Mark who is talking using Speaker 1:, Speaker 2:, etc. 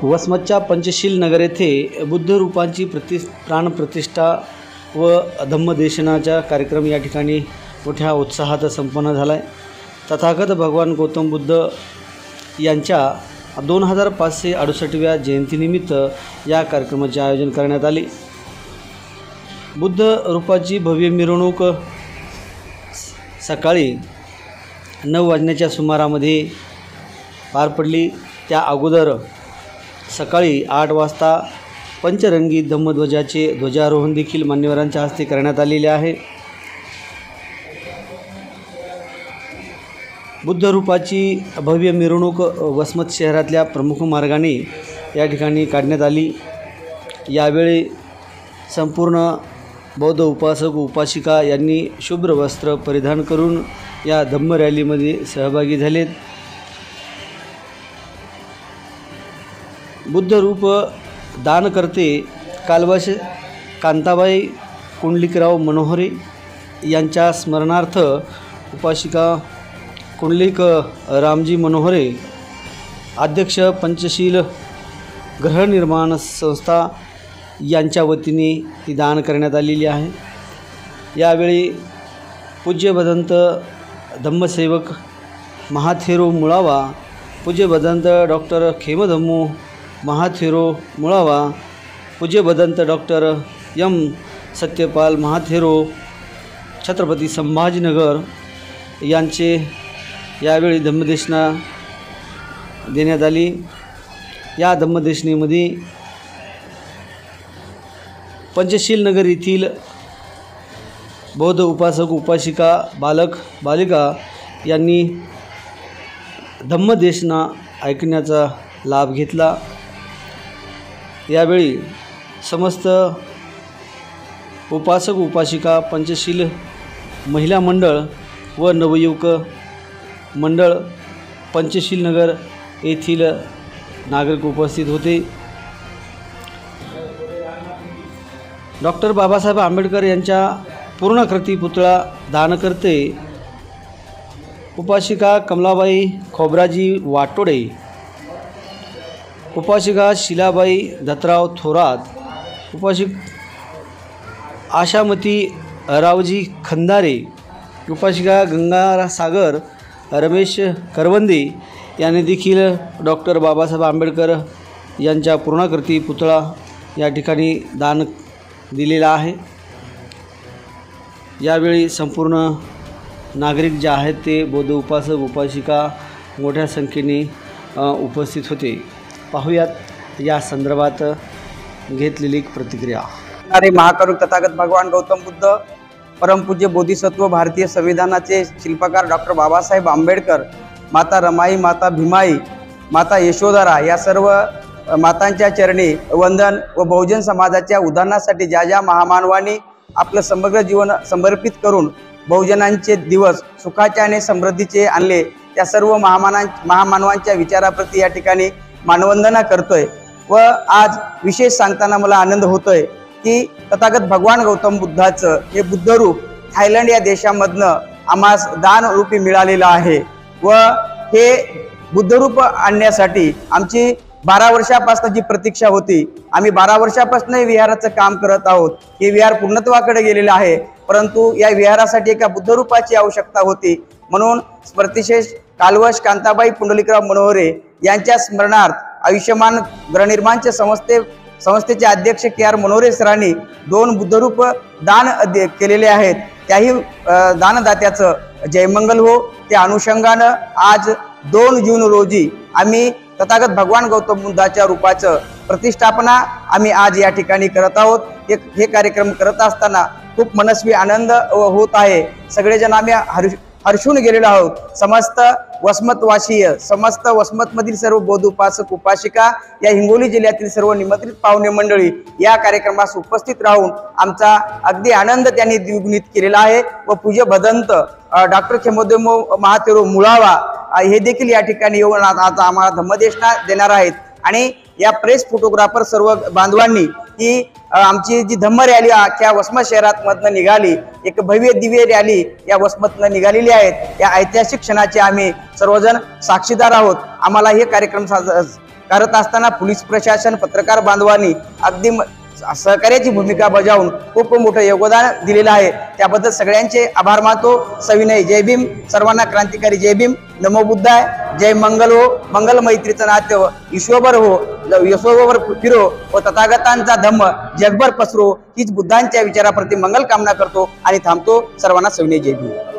Speaker 1: वसमतच्या पंचशील नगर येथे बुद्ध रूपांची प्राणप्रतिष्ठा व धम्मदेशनाचा कार्यक्रम या ठिकाणी मोठ्या उत्साहात संपन्न झाला आहे। तथागत भगवान गौतम बुद्ध यांच्या 2568व्या जयंतीनिमित्त या कार्यक्रमाचे आयोजन करण्यात आले। बुद्ध रूपाची भव्य मिरवणूक सकाळी 9 वाजण्याच्या सुमारामध्ये पार पडली। त्या अगोदर सकाळी 8 वाजता पंचरंगी धम्मध्वजाचे ध्वजारोहण देखील मान्यवरांच्या हस्ते करण्यात आलेले आहे। बुद्ध रूपाची भव्य मिरवणूक वसमत शहरातल्या प्रमुख मार्गाने या ठिकाणी काढण्यात आली। यावेळी संपूर्ण बौद्ध उपासक उपासिका यांनी शुभ्र वस्त्र परिधान करून या धम्म रॅलीमध्ये सहभागी झालेत। बुद्ध रूप दान करते कालवाश कांताबाई कुंडलिकराव मनोहरे यांच्या स्मरणार्थ उपासिका कुंडलिक रामजी मनोहरे अध्यक्ष पंचशील गृहनिर्माण संस्था यांच्या वतीने ती दान करण्यात आलेली आहे। यावेळी पूज्य भदंत धम्मसेवक महाथेरो मुळावा, पूज्य भदंत डॉक्टर खेमधम्मू महाथेरो मुळावा, पूज्य भदंत डॉक्टर एम सत्यपाल महाथेरो छत्रपती संभाजीनगर यांचे यावेळी धम्मदेशना देण्यात आली। या धम्मदेशनेमध्ये पंचशील नगर येथील बौद्ध उपासक उपासिका बालक बालिका यांनी धम्मदेशना ऐकण्याचा लाभ घेतला। यावेळी समस्त उपासक उपासिका पंचशील महिला मंडळ व नवयुवक मंडळ पंचशील नगर येथील नागरिक उपस्थित होते। डॉक्टर बाबासाहेब आंबेडकर यांच्या पूर्णाकृती पुतळा दान करते उपासिका कमलाबाई खोब्राजी वाटोडे, उपासिका शिलाबाई दत्तराव थोरात, उपासिक आशामती रावजी खंदारे, उपासिका गंगासागर रमेश करवंदे यांनी देखील डॉक्टर बाबासाहेब आंबेडकर यांच्या पूर्णाकृती पुतळा या ठिकाणी दान दिलेला आहे। यावेळी संपूर्ण नागरिक जे आहेत ते बौद्ध उपासक उपासिका मोठ्या संख्येने उपस्थित होते। पाहूयात या संदर्भात घेतलेली प्रतिक्रिया।
Speaker 2: अरे महाकरुण तथागत भगवान गौतम बुद्ध, परमपूज्य बोधिसत्व, भारतीय संविधानाचे शिल्पकार डॉक्टर बाबासाहेब आंबेडकर, माता रमाई, माता भीमाई, माता यशोधरा या सर्व मातांच्या चरणी वंदन व बहुजन समाजाच्या उद्धारणासाठी ज्या ज्या महामानवांनी आपलं समग्र जीवन समर्पित करून बहुजनांचे दिवस सुखाचे आणि समृद्धीचे आणले, त्या सर्व महामानवांच्या विचाराप्रती या ठिकाणी मानवंदना करतोय। व आज विशेष सांगताना मला आनंद होतोय की तथागत भगवान गौतम बुद्धाचं हे बुद्ध रूप थायलंड या देशामधनं आम्हास दान रूपी मिळालेलं आहे। व हे बुद्ध रूप आणण्यासाठी आमची 12 वर्षापासून जी प्रतीक्षा होती, आम्ही 12 वर्षापासून विहाराचं काम करत आहोत। हे विहार पूर्णत्वाकडे गेलेलं आहे, परंतु या विहारासाठी एका बुद्ध रूपाची आवश्यकता होती। म्हणून स्मृतिशेष कालवश कांताबाई पुंडलिकराव मनोहरे यांच्या स्मरणार्थ आयुष्यमान गृहनिर्माणचे संस्थेचे अध्यक्ष KR मनोहरे सरांनी 2 बुद्धरूप दान केलेले आहेत। त्याही दानदात्याचं जयमंगल हो। त्या अनुषंगानं आज 2 जून रोजी आम्ही तथागत भगवान गौतम बुद्धाच्या रूपाचं प्रतिष्ठापना आम्ही आज या ठिकाणी करत आहोत। हे कार्यक्रम करत असताना खूप मनस्वी आनंद होत आहे। सगळेजण आम्ही हर्षून गेलेलो आहोत। समस्त वसमतवासीय, समस्त वसमतमधील सर्व बौद्ध उपासक उपासिका, या हिंगोली जिल्ह्यातील सर्व निमंत्रित पाहुणे मंडळी या कार्यक्रमास उपस्थित राहून आमचा अगदी आनंद त्यांनी द्विगुणित केलेला आहे। व पूज्य भदंत डॉक्टर खेमधम्मू महाथेरो मुळावा हे देखील या ठिकाणी येऊन आता आम्हाला धम्मदेशना देणार आहेत। आणि या प्रेस फोटोग्राफर सर्व बांधवांनी ही आमची जी धम्म रॅली अख्ख्या वसमत शहरात मधनं निघाली, एक भव्य दिव्य रॅली या वसमतनं निघालेली आहेत। या ऐतिहासिक क्षणाचे आम्ही सर्वजण साक्षीदार आहोत। आम्हाला हे कार्यक्रम करत असताना पोलीस प्रशासन, पत्रकार बांधवांनी अगदी सहकार्याची भूमिका बजावून खूप मोठं योगदान दिलेलं आहे। त्याबद्दल सगळ्यांचे आभार मानतो। सविनय जय भीम, सर्वांना क्रांतिकारी जय भीम, नमो बुद्धाय, जय मंगल हो, मंगल मैत्रीचं नात्य विश्वभर हो, विश्वभर फिरो व तथागतांचा धम्म जगभर पसरो, हीच बुद्धांच्या विचाराप्रती मंगल कामना करतो आणि थांबतो। सर्वांना सविनय जय भीम।